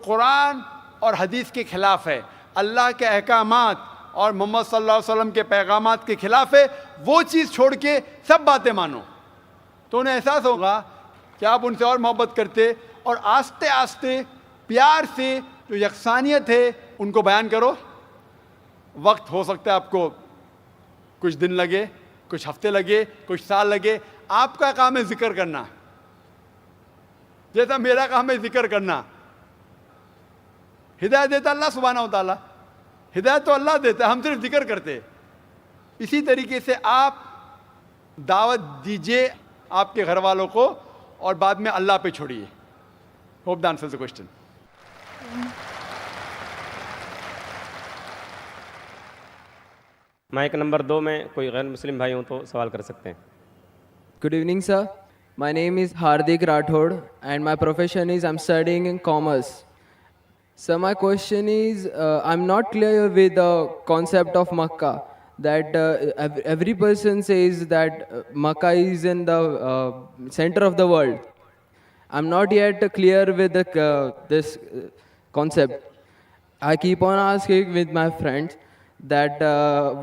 قرآن اور حدیث کے خلاف ہے، اللہ کے احکامات اور محمد صلی اللہ علیہ وسلم کے پیغامات کے خلاف ہے، وہ چیز چھوڑ کے سب باتیں مانو، تو انہیں احساس ہوگا کہ آپ ان سے اور محبت کرتے، اور آہستہ آہستہ پیار سے جو یکسانیت ہے ان کو بیان کرو. وقت ہو سکتا ہے آپ کو کچھ دن لگے، کچھ ہفتے لگے، کچھ سال لگے. آپ کا کام ہے ذکر کرنا، جیسا میرا کام ہے ذکر کرنا. ہدایت دیتا اللہ سبحانہ و تعالیٰ، ہدایت تو اللہ دیتا ہے، ہم صرف ذکر کرتے. اسی طریقے سے آپ دعوت دیجئے آپ کے گھر والوں کو، اور بعد میں اللہ پہ چھوڑیے. Hope that answers the question. Mic number 2 میں کوئی غیر مسلم بھائی ہوں تو سوال کر سکتے ہیں. Good evening, sir. My name is Hardik Rathod and my profession is I'm studying in commerce. So my question is, I'm not clear with the concept of Makkah. That every person says that Makkah is in the center of the world. I'm not yet clear with this concept. I keep on asking with my friends that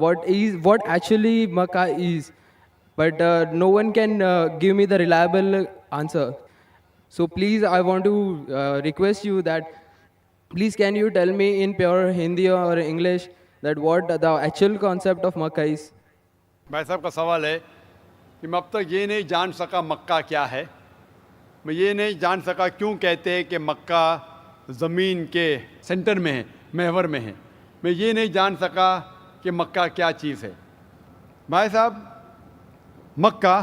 what actually Makkah is, but no one can give me the reliable answer. So please, I want to request you that please can you tell me in pure Hindi or English that what the actual concept of Makkah is. بھائی صاحب کا سوال ہے کہ میں اب تک یہ نہیں جان سکا مکہ کیا ہے، میں یہ نہیں جان سکا کیوں کہتے ہیں کہ مکہ زمین کے سینٹر میں ہے، محور میں ہے. میں یہ نہیں جان سکا کہ مکہ کیا چیز ہے. بھائی صاحب، مکہ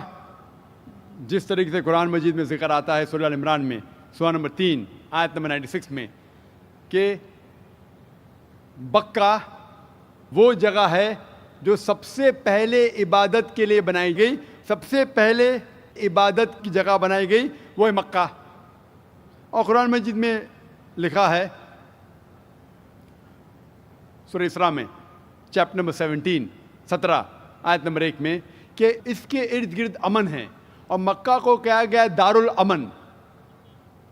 جس طریقے سے قرآن مجید میں ذکر آتا ہے سورہ ال عمران میں سورہ نمبر 3 آیت نمبر 96 میں کہ بکہ وہ جگہ ہے جو سب سے پہلے عبادت کے لیے بنائی گئی، سب سے پہلے عبادت کی جگہ بنائی گئی وہ ہے مکہ. اور قرآن مجید میں لکھا ہے سورہ اسراء میں چیپٹر نمبر 17 آیت نمبر 1 میں کہ اس کے ارد گرد امن ہے، اور مکہ کو کہا گیا دار الامن.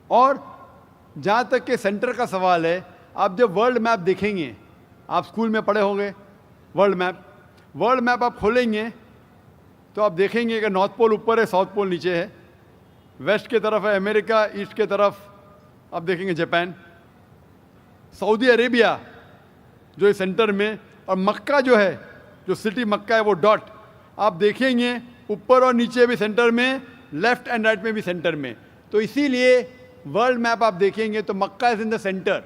اور جہاں تک کہ سینٹر کا سوال ہے، آپ جب ورلڈ میپ دیکھیں گے، آپ اسکول میں پڑھے ہوں گے ورلڈ میپ آپ کھولیں گے تو آپ دیکھیں گے کہ نارتھ پول اوپر ہے، ساؤتھ پول نیچے ہے، ویسٹ کی طرف ہے امریکہ، ایسٹ کی طرف آپ دیکھیں گے جاپان، سعودی عربیہ جو ہے سینٹر میں، اور مکہ جو ہے، جو سٹی مکہ ہے وہ ڈاٹ آپ دیکھیں گے اوپر اور نیچے بھی سینٹر میں، لیفٹ اینڈ رائٹ میں بھی سینٹر میں. تو اسی لیے ورلڈ میپ آپ دیکھیں گے تو مکہ از ان دا سینٹر،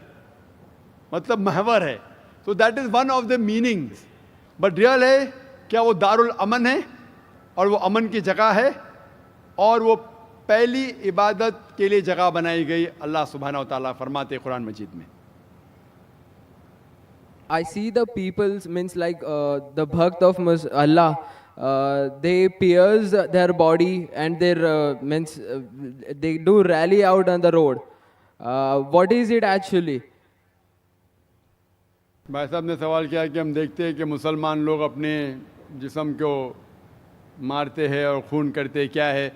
مطلب محور ہے. تو that is one of the meanings. But real ہے کیا وہ دار الامن ہے، اور وہ امن کی جگہ ہے، اور وہ پہلی عبادت کے لیے جگہ بنائی گئی. اللہ سبحانہ و تعالیٰ فرماتے قرآن مجید میں. I see the people means like the bhakt of Allah. They pierce their body and their means they do rally out on the road. What is it actually? بھائی صاحب نے سوال کیا کہ ہم دیکھتے ہیں کہ مسلمان لوگ اپنے جسم کو مارتے ہیں اور خون کرتے ہیں، کیا ہے؟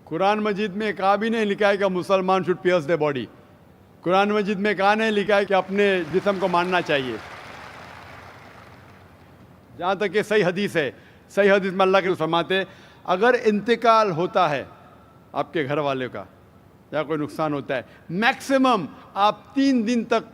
قرآن مجید میں کہا بھی نہیں لکھا ہے کہ مسلمان شوڈ پیئرس دی باڈی. قرآن مجید میں کہا نہیں لکھا ہے کہ اپنے جسم کو مارنا چاہیے. جہاں تک کہ صحیح حدیث ہے، صحیح حدیث میں اللہ کے رسول فرماتے ہیں اگر انتقال ہوتا ہے آپ کے گھر والے کا یا کوئی نقصان ہوتا ہے، میکسیمم آپ 3 دن تک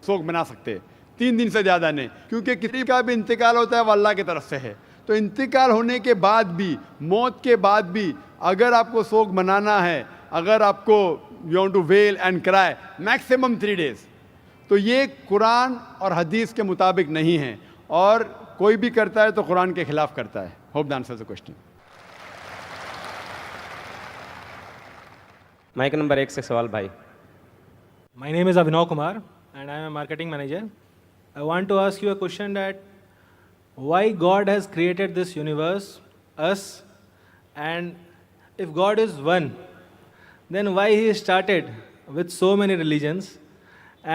سوگ منا سکتے ہیں، 3 دن سے زیادہ نہیں، کیونکہ کسی کا بھی انتقال ہوتا ہے وہ اللہ کی طرف سے ہے. تو انتقال ہونے کے بعد بھی، موت کے بعد بھی اگر آپ کو سوگ منانا ہے، اگر آپ کو you want to well and کرائے، میکسیمم 3 days. تو یہ قرآن اور حدیث کے مطابق نہیں ہے، اور کوئی بھی کرتا ہے تو قرآن کے خلاف کرتا ہے. Hope that answers the question. Mic number 1 سے سوال بھائی. My name is Abhinav Kumar and I am a marketing manager. I want to ask you a question that why God has created this universe, us, and if God is one, then why He started with so many religions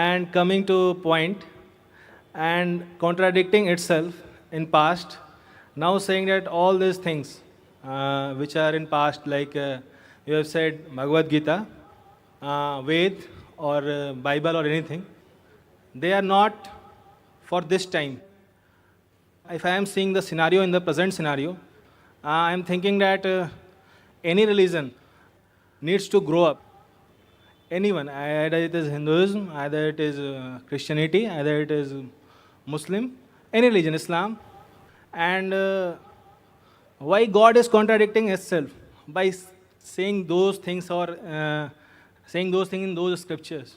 and coming to a point and contradicting itself in past, now saying that all these things which are in past, like you have said Bhagavad Gita, Ved or Bible or anything. They are not for this time. If I am seeing the scenario in the present scenario, I am thinking that any religion needs to grow up. Anyone, either it is Hinduism, either it is Christianity, either it is Muslim, any religion, Islam. And why God is contradicting Himself by saying those things or saying those things in those scriptures?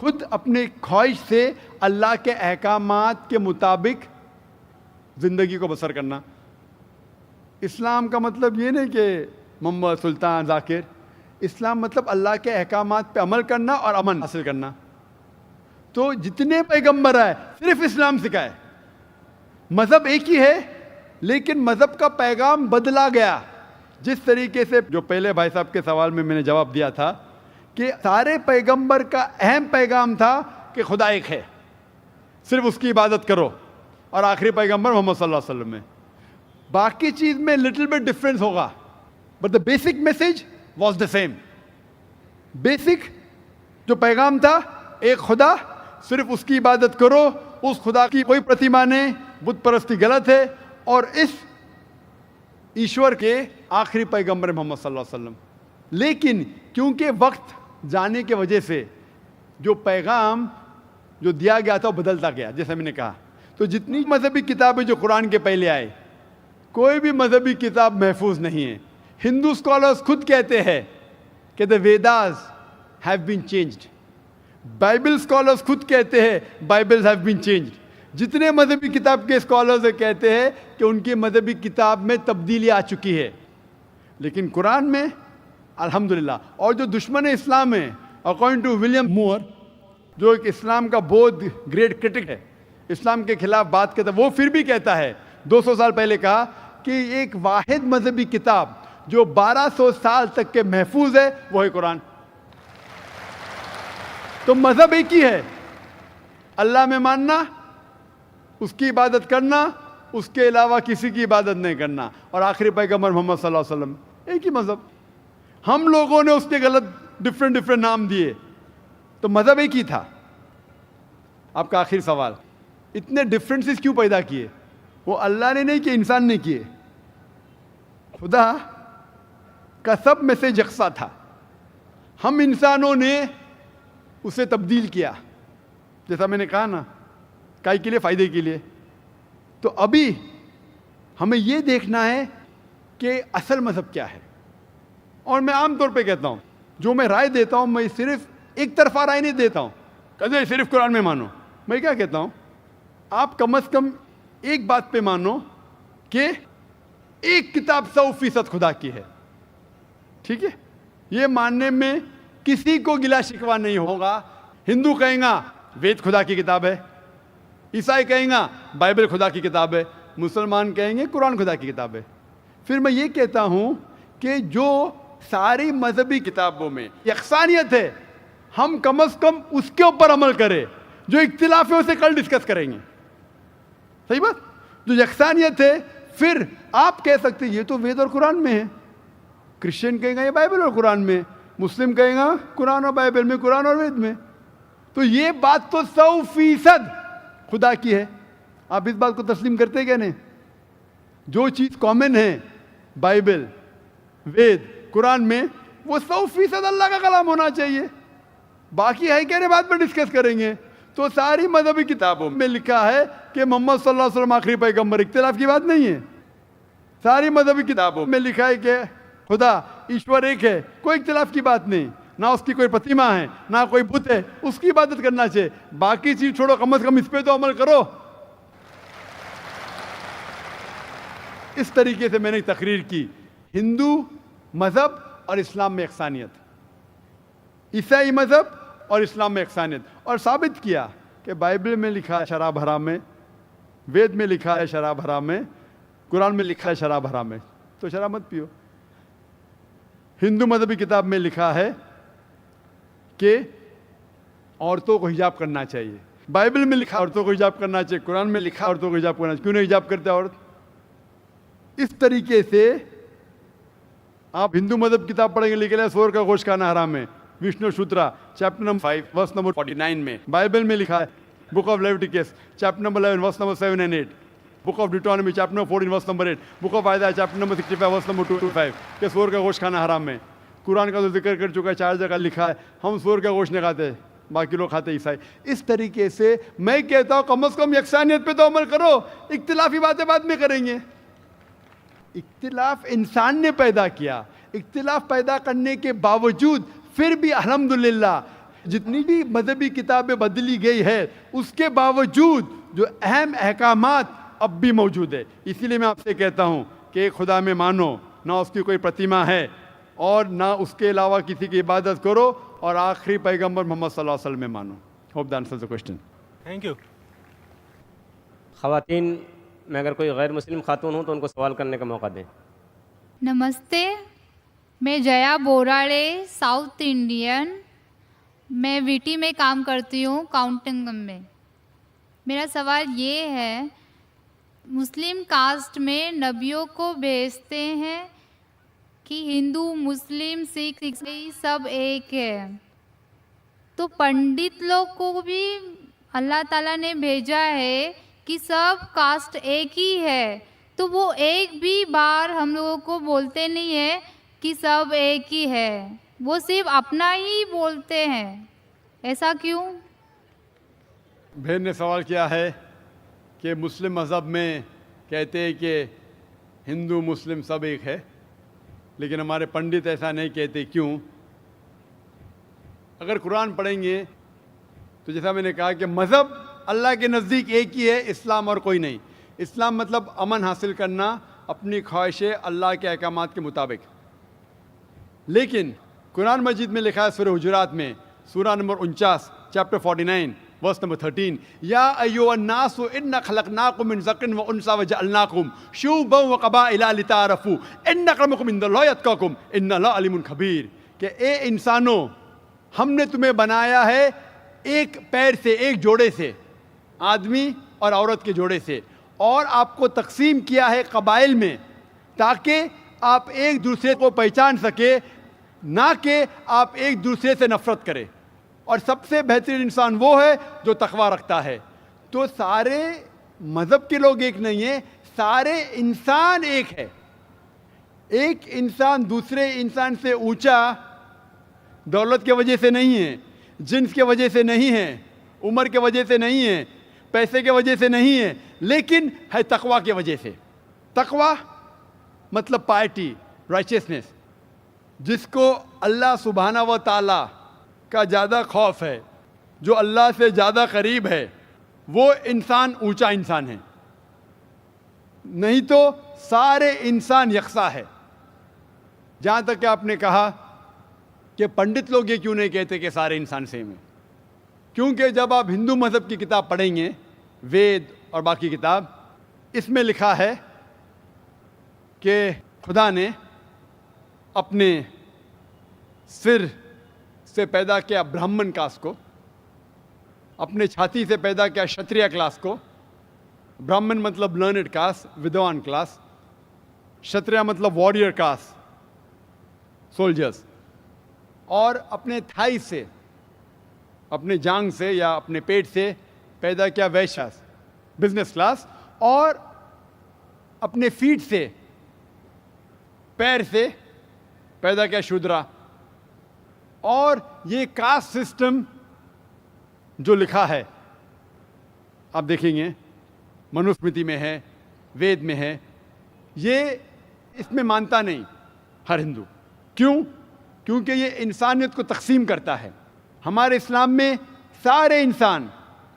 خود اپنے خواہش سے اللہ کے احکامات کے مطابق زندگی کو بسر کرنا. اسلام کا مطلب یہ نہیں کہ محمد سلطان ذاکر. اسلام مطلب اللہ کے احکامات پہ عمل کرنا اور امن حاصل کرنا. تو جتنے پیغمبر آئے صرف اسلام سکھائے. مذہب ایک ہی ہے لیکن مذہب کا پیغام بدلا گیا. جس طریقے سے جو پہلے بھائی صاحب کے سوال میں نے جواب دیا تھا کہ سارے پیغمبر کا اہم پیغام تھا کہ خدا ایک ہے, صرف اس کی عبادت کرو, اور آخری پیغمبر محمد صلی اللہ علیہ وسلم میں باقی چیز میں لٹل بٹ ڈفرینس ہوگا, but the basic message was the same. Basic جو پیغام تھا ایک خدا, صرف اس کی عبادت کرو, اس خدا کی کوئی پرتیما نہیں, بت پرستی غلط ہے, اور اس ایشور کے آخری پیغمبر محمد صلی اللہ علیہ وسلم. لیکن کیونکہ وقت جانے کی وجہ سے جو پیغام جو دیا گیا تھا وہ بدلتا گیا, جیسا میں نے کہا. تو جتنی مذہبی کتابیں جو قرآن کے پہلے آئے, کوئی بھی مذہبی کتاب محفوظ نہیں ہے. ہندو اسکالرس خود کہتے ہیں کہ the Vedas have been changed. Bible scholars خود کہتے ہیں بائبل ہیو بین چینجڈ. جتنے مذہبی کتاب کے اسکالرز کہتے ہیں کہ ان کی مذہبی کتاب میں تبدیلی آ چکی ہے. لیکن قرآن میں الحمدللہ, اور جو دشمن اسلام ہیں اکارڈنگ ٹو ولیم مور, جو ایک اسلام کا بہت گریٹ کرٹک ہے, اسلام کے خلاف بات کرتا ہے, وہ پھر بھی کہتا ہے 200 سال پہلے کہا کہ ایک واحد مذہبی کتاب جو 1200 سال تک کے محفوظ ہے وہ ہے قرآن. تو مذہب ایک ہی ہے, اللہ میں ماننا, اس کی عبادت کرنا, اس کے علاوہ کسی کی عبادت نہیں کرنا, اور آخری پیغمبر محمد صلی اللہ علیہ وسلم. ایک ہی مذہب. ہم لوگوں نے اس کے غلط ڈفرینٹ نام دیے, تو مذہب ایک ہی تھا. آپ کا آخری سوال, اتنے ڈفرینسز کیوں پیدا کیے؟ وہ اللہ نے نہیں کیے, انسان نے کیے. خدا کا سب میں سے یکساں تھا, ہم انسانوں نے اسے تبدیل کیا, جیسا میں نے کہا نا, کائی کے لیے, فائدے کے لیے. تو ابھی ہمیں یہ دیکھنا ہے کہ اصل مذہب کیا ہے. اور میں عام طور پہ کہتا ہوں, جو میں رائے دیتا ہوں میں صرف ایک طرفہ رائے نہیں دیتا ہوں کہ صرف قرآن میں مانو. میں کیا کہتا ہوں, آپ کم از کم ایک بات پہ مانو کہ ایک کتاب 100% خدا کی ہے. ٹھیک ہے, یہ ماننے میں کسی کو گلا شکوا نہیں ہوگا. ہندو کہیں گا وید خدا کی کتاب ہے, عیسائی کہیں گا بائبل خدا کی کتاب ہے, مسلمان کہیں گے قرآن خدا کی کتاب ہے. پھر میں یہ کہتا ہوں کہ جو ساری مذہبی کتابوں میں یکسانیت ہے, ہم کم از کم اس کے اوپر عمل کریں. جو اختلاف ہے اسے کل ڈسکس کریں گے. صحیح بات. جو یکسانیت ہے, پھر آپ کہہ سکتے یہ تو وید اور قرآن میں ہے, کرسچن کہیں گا یہ بائبل اور قرآن میں, مسلم کہیں گا قرآن اور بائبل میں, قرآن اور وید میں. تو یہ بات تو 100% خدا کی ہے. آپ اس بات کو تسلیم کرتے کیا نہیں؟ جو چیز کامن ہے بائبل, وید, قرآن میں, وہ 100% اللہ کا کلام ہونا چاہیے. باقی ہے کہنے بعد میں ڈسکس کریں گے. تو ساری مذہبی کتابوں میں لکھا ہے کہ محمد صلی اللہ علیہ وسلم آخری پیغمبر, اختلاف کی بات نہیں ہے. ساری مذہبی کتابوں میں لکھا ہے کہ خدا ایشور ایک ہے, کوئی اختلاف کی بات نہیں. نہ اس کی کوئی پرتیما ہے, نہ کوئی بت ہے, اس کی عبادت کرنا چاہیے. باقی چیز چھوڑو, کم از کم اس پہ تو عمل کرو. اس طریقے سے میں نے تقریر کی ہندو مذہب اور اسلام میں یکسانیت, عیسائی مذہب اور اسلام میں یکسانیت, اور ثابت کیا کہ بائبل میں لکھا ہے شراب حرام ہے, وید میں لکھا ہے شراب حرام ہے, قرآن میں لکھا ہے شراب حرام ہے, تو شراب مت پیو. ہندو مذہبی کتاب میں لکھا ہے کہ عورتوں کو حجاب کرنا چاہیے, بائبل میں لکھا عورتوں کو حجاب کرنا چاہیے, قرآن میں لکھا عورتوں کو حجاب کرنا چاہیے. کیوں نہیں حجاب کرتے عورت؟ اس طریقے سے آپ ہندو مذہب کتاب پڑھیں گے, لکھا ہے سور کا گوشت کھانا حرام ہے, Vishnu Sutra chapter number 5 verse number 49 میں. بائبل میں لکھا ہے book of Leviticus chapter number 11 verse number 7 and 8, book of Deuteronomy chapter number 14 verse number 8, book of Isaiah chapter number 65 verse number 2 to 5 کہ سور کا گوشت کھانا حرام ہے. قرآن کا تو ذکر کر چکا ہے, 4 جگہ لکھا ہے ہم سور کا گوشت نہیں کھاتے, باقی لوگ کھاتے عیسائی. اس طریقے سے میں کہتا ہوں کم از کم یکسانیت پہ تو عمل کرو, اختلافی باتیں بعد میں کریں گے. اختلاف انسان نے پیدا کیا, اختلاف پیدا کرنے کے باوجود پھر بھی الحمدللہ جتنی بھی مذہبی کتابیں بدلی گئی ہے اس کے باوجود جو اہم احکامات اب بھی موجود ہے. اسی لیے میں آپ سے کہتا ہوں کہ ایک خدا میں مانو, نہ اس کی کوئی پرتیما ہے اور نہ اس کے علاوہ کسی کی عبادت کرو, اور آخری پیغمبر محمد صلی اللہ علیہ وسلم میں مانو. Hope that answers the question. Thank you. خواتین میں اگر کوئی غیر مسلم خاتون ہوں تو ان کو سوال کرنے کا موقع دیں. نمستے, میں جیا بوراڑے, ساؤتھ انڈین. میں وی ٹی میں کام کرتی ہوں, کاؤنٹنگ میں. میرا سوال یہ ہے, مسلم کاسٹ میں نبیوں کو بھیجتے ہیں کہ ہندو, مسلم, سکھ عیسائی سب ایک ہے, تو پنڈت لوگ کو بھی اللہ تعالیٰ نے بھیجا ہے کہ سب کاسٹ ایک ہی ہے, تو وہ ایک بھی بار ہم لوگوں کو بولتے نہیں ہیں کہ سب ایک ہی ہے, وہ صرف اپنا ہی بولتے ہیں, ایسا کیوں؟ بہن نے سوال کیا ہے کہ مسلم مذہب میں کہتے ہیں کہ ہندو مسلم سب ایک ہے, لیکن ہمارے پنڈت ایسا نہیں کہتے, کیوں؟ اگر قرآن پڑھیں گے تو جیسا میں نے کہا کہ مذہب اللہ کے نزدیک ایک ہی ہے, اسلام اور کوئی نہیں. اسلام مطلب امن حاصل کرنا اپنی خواہشیں اللہ کے احکامات کے مطابق. لیکن قرآن مجید میں لکھا ہے سورہ حجرات میں, سورہ نمبر 49, چیپٹر 49, ورس نمبر 13, یا ایھا الناس انا خلقناکم من ذکر و انثی وجعلناکم شعوبا وقبائل لتعارفوا ان اکرمکم عند اللہ اتقاکم ان اللہ علیم خبیر, کہ اے انسانوں ہم نے تمہیں بنایا ہے ایک پیر سے, ایک جوڑے سے, آدمی اور عورت کے جوڑے سے, اور آپ کو تقسیم کیا ہے قبائل میں تاکہ آپ ایک دوسرے کو پہچان سکے, نہ کہ آپ ایک دوسرے سے نفرت کریں. اور سب سے بہترین انسان وہ ہے جو تقوی رکھتا ہے. تو سارے مذہب کے لوگ ایک نہیں ہیں, سارے انسان ایک ہے. ایک انسان دوسرے انسان سے اونچا دولت کی وجہ سے نہیں ہے, جنس کی وجہ سے نہیں ہے, عمر کی وجہ سے نہیں ہے, پیسے کی وجہ سے نہیں ہے, لیکن ہے تقوی کی وجہ سے. تقوی مطلب پائٹی, رائچسنس, جس کو اللہ سبحانہ و تعالیٰ کا زیادہ خوف ہے, جو اللہ سے زیادہ قریب ہے, وہ انسان اونچا انسان ہے. نہیں تو سارے انسان یکساں ہے. جہاں تک کہ آپ نے کہا کہ پنڈت لوگ یہ کیوں نہیں کہتے کہ سارے انسان سیم ہیں, کیونکہ جب آپ ہندو مذہب کی کتاب پڑھیں گے, وید اور باقی کتاب, اس میں لکھا ہے کہ خدا نے اپنے سر سے پیدا کیا برہمن کاسٹ کو, اپنے چھاتی سے پیدا کیا شتریہ کلاس کو. برہمن مطلب لرنڈ کاسٹ, ودوان کلاس. شتریہ مطلب واریر کاسٹ, سولجرز. اور اپنے تھائی سے, اپنے جانگ سے یا اپنے پیٹ سے پیدا کیا ویشاس, بزنس کلاس. اور اپنے فیٹ سے, پیر سے پیدا کیا شودرا. اور یہ کاسٹ سسٹم جو لکھا ہے آپ دیکھیں گے منوسمرتی میں ہے, وید میں ہے, یہ اس میں مانتا نہیں ہر ہندو. کیوں؟ کیونکہ یہ انسانیت کو تقسیم کرتا ہے. ہمارے اسلام میں سارے انسان,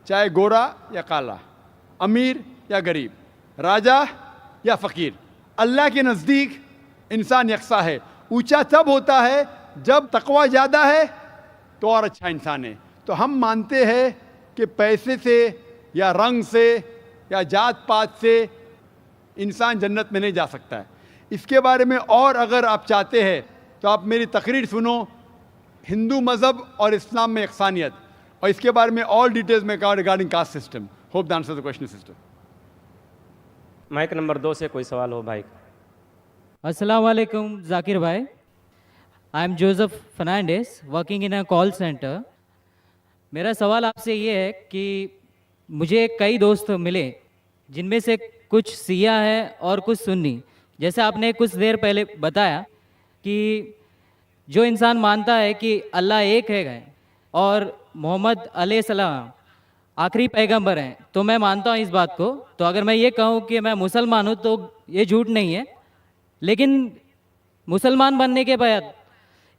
چاہے گورا یا کالا, امیر یا غریب, راجا یا فقیر, اللہ کے نزدیک انسان یکساں ہے. اونچا تب ہوتا ہے جب تقوی زیادہ ہے تو اور اچھا انسان ہے. تو ہم مانتے ہیں کہ پیسے سے یا رنگ سے یا جات پات سے انسان جنت میں نہیں جا سکتا ہے. اس کے بارے میں اور اگر آپ چاہتے ہیں تو آپ میری تقریر سنو, ہندو مذہب اور اسلام میں یکسانیت, اور اس کے بارے میں اور ڈیٹیلز میں کہا regarding caste system. Hope the answer the question sister. Mic number 2 سے کوئی سوال ہو بھائی. السلام علیکم ذاکر بھائی. I am Joseph Fernandes working in a call centre. میرا سوال آپ سے یہ ہے کہ مجھے کئی دوست ملے جن میں سے کچھ سیاہ ہیں اور کچھ سنی. جیسے آپ نے کچھ دیر پہلے بتایا کہ جو انسان مانتا ہے کہ اللہ ایک ہے اور محمد علیہ السلام آخری پیغمبر ہیں, تو میں مانتا ہوں اس بات کو. تو اگر میں یہ کہوں کہ میں مسلمان ہوں تو یہ جھوٹ نہیں ہے. لیکن مسلمان بننے کے بعد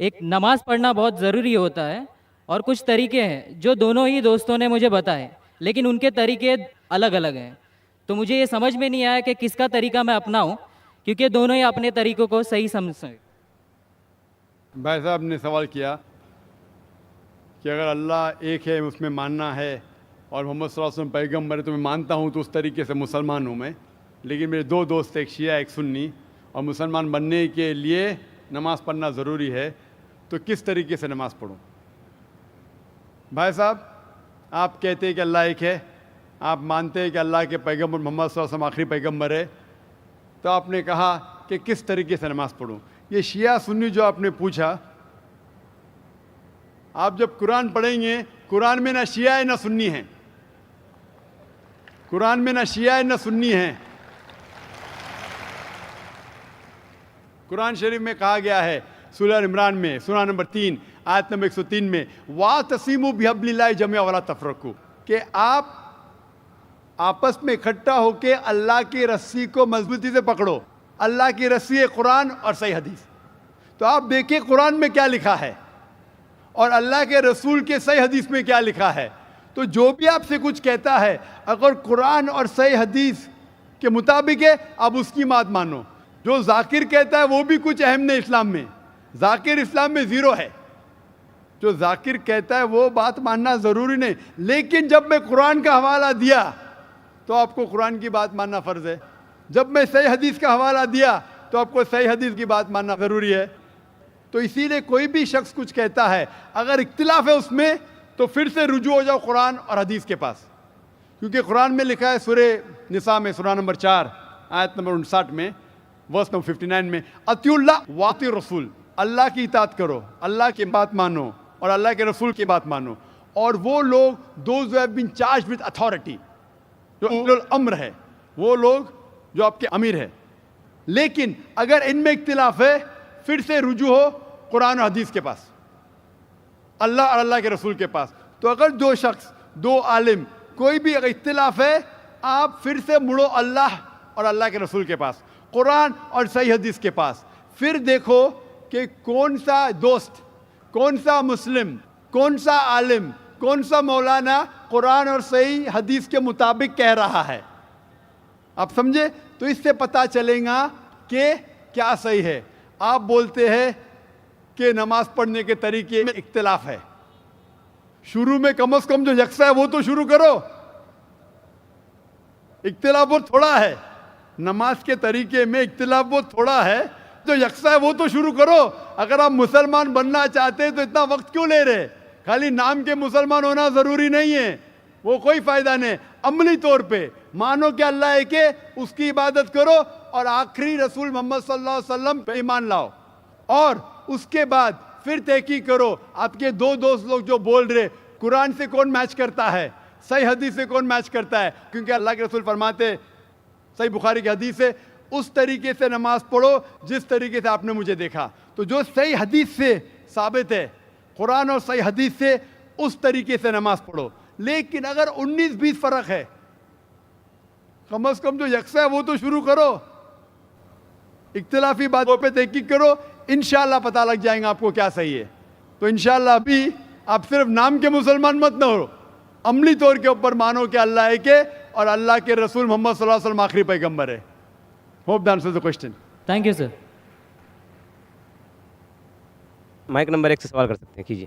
ایک نماز پڑھنا بہت ضروری ہوتا ہے. اور کچھ طریقے ہیں جو دونوں ہی دوستوں نے مجھے بتائے، لیکن ان کے طریقے الگ الگ ہیں. تو مجھے یہ سمجھ میں نہیں آیا کہ کس کا طریقہ میں اپناؤں، کیونکہ دونوں ہی اپنے طریقوں کو صحیح سمجھتے ہیں. بھائی صاحب نے سوال کیا کہ اگر اللہ ایک ہے اس میں ماننا ہے اور محمد صلی اللہ علیہ وسلم پیغمبر ہے تو میں مانتا ہوں، تو اس طریقے سے مسلمان ہوں میں. لیکن میرے دو دوست، ایک شیعہ ایک سنی، اور مسلمان بننے کے لیے نماز پڑھنا ضروری ہے، تو کس طریقے سے نماز پڑھوں؟ بھائی صاحب، آپ کہتے ہیں کہ اللہ ایک ہے، آپ مانتے ہیں کہ اللہ کے پیغمبر محمد صلی اللہ علیہ وسلم آخری پیغمبر ہے، تو آپ نے کہا کہ کس طریقے سے نماز پڑھوں؟ یہ شیعہ سنی جو آپ نے پوچھا، آپ جب قرآن پڑھیں گے، قرآن میں نہ شیعہ ہے نہ سنی ہیں، قرآن میں نہ شیعہ ہے نہ سنی ہیں. قرآن شریف میں کہا گیا ہے سورہ عمران میں، سورہ نمبر 3 آیت نمبر 103 میں، وَاعْتَصِمُوا بِحَبْلِ اللَّهِ جَمِيعًا وَلَا تَفَرَّقُوا، کہ آپ آپس میں اکٹھا ہو کے اللہ کی رسی کو مضبوطی سے پکڑو. اللہ کی رسی ہے قرآن اور صحیح حدیث. تو آپ دیکھیں قرآن میں کیا لکھا ہے اور اللہ کے رسول کے صحیح حدیث میں کیا لکھا ہے. تو جو بھی آپ سے کچھ کہتا ہے، اگر قرآن اور صحیح حدیث کے مطابق ہے، آپ اس کی بات مانو. جو ذاکر کہتا ہے وہ بھی کچھ اہم نہیں اسلام میں، ذاکر اسلام میں زیرو ہے. جو ذاکر کہتا ہے وہ بات ماننا ضروری نہیں، لیکن جب میں قرآن کا حوالہ دیا تو آپ کو قرآن کی بات ماننا فرض ہے. جب میں صحیح حدیث کا حوالہ دیا تو آپ کو صحیح حدیث کی بات ماننا ضروری ہے. تو اسی لیے کوئی بھی شخص کچھ کہتا ہے، اگر اختلاف ہے اس میں، تو پھر سے رجوع ہو جاؤ قرآن اور حدیث کے پاس. کیونکہ قرآن میں لکھا ہے سورہ نساء میں، سورہ نمبر 4 آیت نمبر 59 میں، ورس نمبر 59 میں، اطیعوا اللہ واطیعوا الرسول، اللہ کی اطاعت کرو، اللہ کی بات مانو اور اللہ کے رسول کی بات مانو. اور وہ لوگ those who have been charged with authority، جو اولو الامر ہے، وہ لوگ جو آپ کے امیر ہے. لیکن اگر ان میں اختلاف ہے، پھر سے رجوع ہو قرآن و حدیث کے پاس، اللہ اور اللہ کے رسول کے پاس. تو اگر دو شخص، دو عالم، کوئی بھی اگر اختلاف ہے، آپ پھر سے مڑو اللہ اور اللہ کے رسول کے پاس، قرآن اور صحیح حدیث کے پاس. پھر دیکھو کہ کون سا دوست، کون سا مسلم، کون سا عالم، کون سا مولانا قرآن اور صحیح حدیث کے مطابق کہہ رہا ہے. آپ سمجھے؟ تو اس سے پتہ چلے گا کہ کیا صحیح ہے. آپ بولتے ہیں کہ نماز پڑھنے کے طریقے میں اختلاف ہے، شروع میں کم از کم جو یکساں ہے وہ تو شروع کرو. اختلاف بہت تھوڑا ہے، نماز کے طریقے میں اختلاف بہت تھوڑا ہے، جو یکساں ہے وہ تو شروع کرو. اگر آپ مسلمان بننا چاہتے ہیں تو اتنا وقت کیوں لے رہے؟ خالی نام کے مسلمان ہونا ضروری نہیں ہے، وہ کوئی فائدہ نہیں. عملی طور پہ مانو کہ اللہ ایک ہے، اس کی عبادت کرو اور آخری رسول محمد صلی اللہ علیہ وسلم پہ ایمان لاؤ. اور اس کے بعد پھر تحقیق کرو آپ کے دو دوست لوگ جو بول رہے قرآن سے کون میچ کرتا ہے، صحیح حدیث سے کون میچ کرتا ہے. کیونکہ اللہ کے رسول فرماتے، صحیح بخاری کی حدیث ہے، اس طریقے سے نماز پڑھو جس طریقے سے آپ نے مجھے دیکھا. تو جو صحیح حدیث سے ثابت ہے، قرآن اور صحیح حدیث سے، اس طریقے سے نماز پڑھو. لیکن اگر 19-20 فرق ہے، کم از کم جو یکساں ہے وہ تو شروع کرو. اختلافی باتوں پہ تحقیق کرو، انشاءاللہ پتہ لگ جائیں گا آپ کو کیا صحیح ہے. تو انشاءاللہ ابھی آپ صرف نام کے مسلمان مت نہ ہو، عملی طور کے اوپر مانو کہ اللہ ایک ہے اور اللہ کے رسول محمد صلی اللہ علیہ وسلم آخری پیغمبر ہے. Hope that answers the question. Thank you sir. Mic number 1 سے سوال کر سکتے ہیں، کیجیے.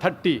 30,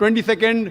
22